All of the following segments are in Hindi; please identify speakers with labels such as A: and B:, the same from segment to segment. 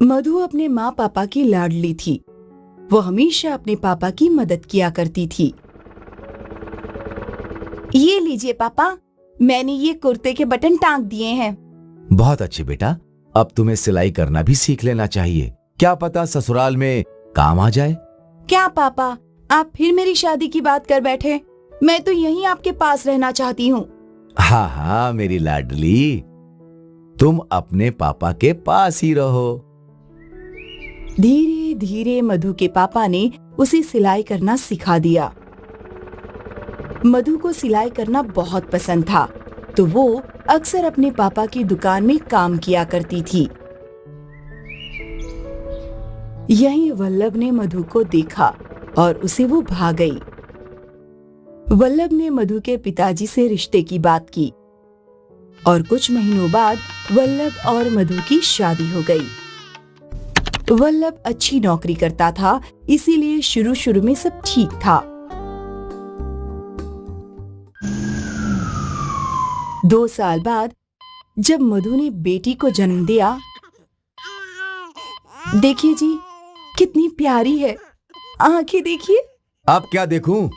A: मधु अपने माँ पापा की लाडली थी। वो हमेशा अपने पापा की मदद किया करती थी। ये लीजिए पापा, मैंने ये कुर्ते के बटन टांग दिए हैं।
B: बहुत अच्छी बेटा, अब तुम्हें सिलाई करना भी सीख लेना चाहिए। क्या पता ससुराल में काम आ जाए।
A: क्या पापा, आप फिर मेरी शादी की बात कर बैठे? मैं तो यहीं आपके पास रहना चाहती हूँ।
B: हाँ हाँ मेरी लाडली, तुम अपने पापा के पास ही रहो।
A: धीरे धीरे मधु के पापा ने उसे सिलाई करना सिखा दिया। मधु को सिलाई करना बहुत पसंद था, तो वो अक्सर अपने पापा की दुकान में काम किया करती थी। यहीं वल्लभ ने मधु को देखा और उसे वो भाग गई। वल्लभ ने मधु के पिताजी से रिश्ते की बात की और कुछ महीनों बाद वल्लभ और मधु की शादी हो गई। वल्लभ अच्छी नौकरी करता था, इसीलिए शुरू शुरू में सब ठीक था। 2 साल बाद जब मधु ने बेटी को जन्म दिया, देखिए जी, कितनी प्यारी है, आंखें देखिए।
B: अब क्या देखूं?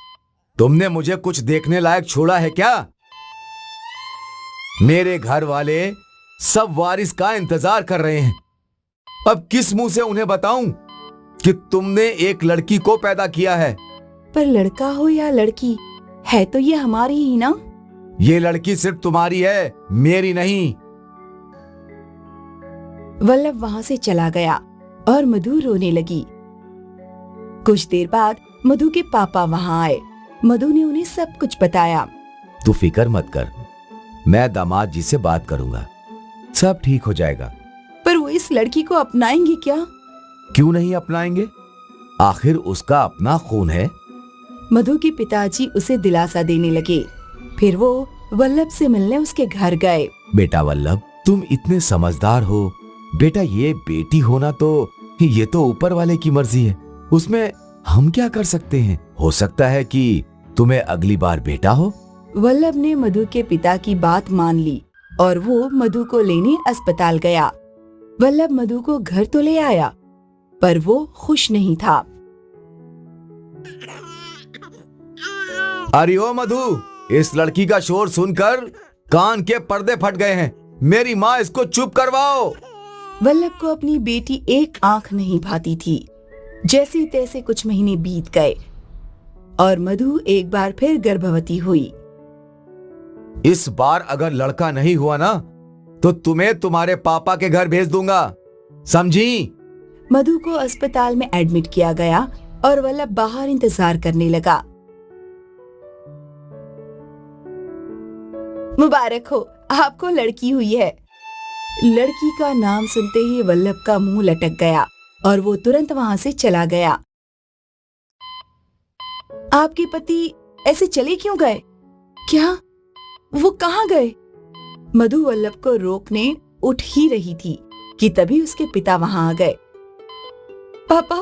B: तुमने मुझे कुछ देखने लायक छोड़ा है क्या? मेरे घर वाले सब वारिस का इंतजार कर रहे हैं। अब किस मुंह से उन्हें बताऊं कि तुमने एक लड़की को पैदा किया है?
A: पर लड़का हो या लड़की, है तो ये हमारी ही ना।
B: ये लड़की सिर्फ तुम्हारी है, मेरी नहीं।
A: वल्लभ वहां से चला गया और मधु रोने लगी। कुछ देर बाद मधु के पापा वहां आए। मधु ने उन्हें सब कुछ बताया।
B: तू फिक्र मत कर, मैं दामाद जी से बात करूंगा, सब ठीक हो जाएगा।
A: पर वो इस लड़की को अपनाएंगे क्या?
B: क्यों नहीं अपनाएंगे? आखिर उसका अपना खून है।
A: मधु के पिताजी उसे दिलासा देने लगे। फिर वो वल्लभ से मिलने उसके घर गए।
B: बेटा वल्लभ, तुम इतने समझदार हो। बेटा, ये बेटी होना तो ये तो ऊपर वाले की मर्जी है, उसमें हम क्या कर सकते हैं? हो सकता है कि तुम्हें अगली बार बेटा हो।
A: वल्लभ ने मधु के पिता की बात मान ली और वो मधु को लेने अस्पताल गया। वल्लभ मधु को घर तो ले आया, पर वो खुश नहीं था।
B: अरे ओ मधु, इस लड़की का शोर सुनकर कान के पर्दे फट गए हैं। मेरी माँ इसको चुप करवाओ।
A: वल्लभ को अपनी बेटी एक आंख नहीं भाती थी। जैसे तैसे कुछ महीने बीत गए और मधु एक बार फिर गर्भवती हुई।
B: इस बार अगर लड़का नहीं हुआ ना, तो तुम्हें तुम्हारे पापा के घर भेज दूंगा, समझी?
A: मधु को अस्पताल में एडमिट किया गया और वल्लभ बाहर इंतजार करने लगा। मुबारक हो, आपको लड़की हुई है। लड़की का नाम सुनते ही वल्लभ का मुंह लटक गया और वो तुरंत वहां से चला गया। आपके पति ऐसे चले क्यों गए? क्या वो कहाँ गए? मधु वल्लभ को रोकने उठ ही रही थी कि तभी उसके पिता वहां आ गए। पापा,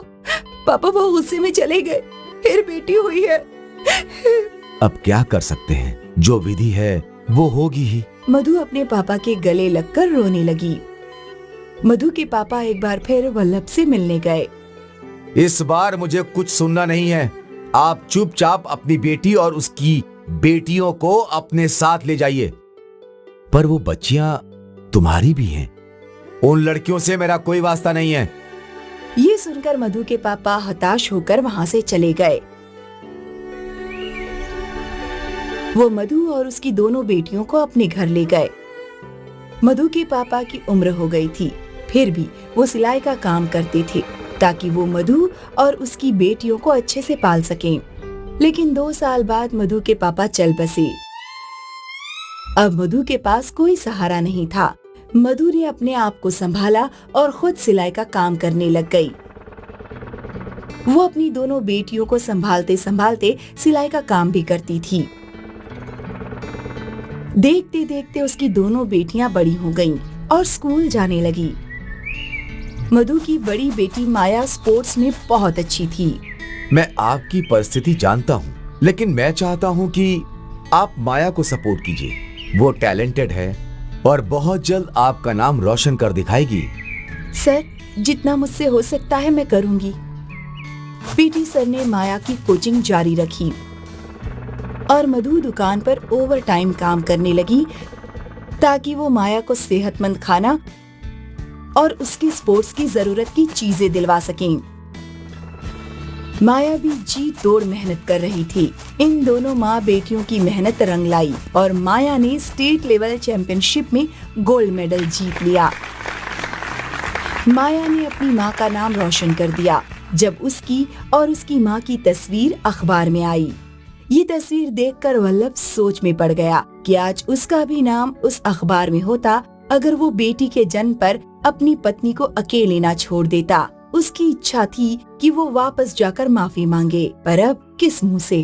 A: पापा वो गुस्से में चले गए, फिर बेटी हुई है।
B: अब क्या कर सकते हैं, जो विधि है वो होगी ही।
A: मधु अपने पापा के गले लगकर रोने लगी। मधु के पापा एक बार फिर वल्लभ से मिलने गए।
B: इस बार मुझे कुछ सुनना नहीं है। आप चुपचाप अपनी बेटी और उसकी बेटियों को अपने साथ ले जाइए। पर वो बच्चियां तुम्हारी भी हैं। उन लड़कियों से मेरा कोई वास्ता नहीं है।
A: ये सुनकर मधु के पापा हताश होकर वहां से चले गए। वो मधु और उसकी दोनों बेटियों को अपने घर ले गए। मधु के पापा की उम्र हो गई थी, फिर भी वो सिलाई का काम करते थे ताकि वो मधु और उसकी बेटियों को अच्छे से पाल सकें। लेकिन 2 साल बाद मधु के पापा चल बसे। अब मधु के पास कोई सहारा नहीं था। मधु ने अपने आप को संभाला और खुद सिलाई का काम करने लग गई। वो अपनी दोनों बेटियों को संभालते संभालते सिलाई का काम भी करती थी। देखते देखते उसकी दोनों बेटियां बड़ी हो गईं और स्कूल जाने लगी। मधु की बड़ी बेटी माया स्पोर्ट्स में बहुत अच्छी थी।
B: मैं आपकी परिस्थिति जानता हूँ, लेकिन मैं चाहता हूँ कि आप माया को सपोर्ट कीजिए, वो टैलेंटेड है और बहुत जल्द आपका नाम रोशन कर दिखाएगी।
A: सर, जितना मुझसे हो सकता है मैं करूंगी। पीटी सर ने माया की कोचिंग जारी रखी और मधु दुकान पर ओवर टाइम काम करने लगी ताकि वो माया को सेहतमंद खाना और उसकी स्पोर्ट्स की जरूरत की चीजें दिलवा सकें। माया भी जी तोड़ मेहनत कर रही थी। इन दोनों माँ बेटियों की मेहनत रंग लाई और माया ने स्टेट लेवल चैंपियनशिप में गोल्ड मेडल जीत लिया। माया ने अपनी माँ का नाम रोशन कर दिया जब उसकी और उसकी माँ की तस्वीर अखबार में आई। ये तस्वीर देखकर वल्लभ सोच में पड़ गया कि आज उसका भी नाम उस अखबार में होता अगर वो बेटी के जन्म पर अपनी पत्नी को अकेले ना छोड़ देता। उसकी इच्छा थी कि वो वापस जाकर माफी मांगे, पर अब किस मुंह से।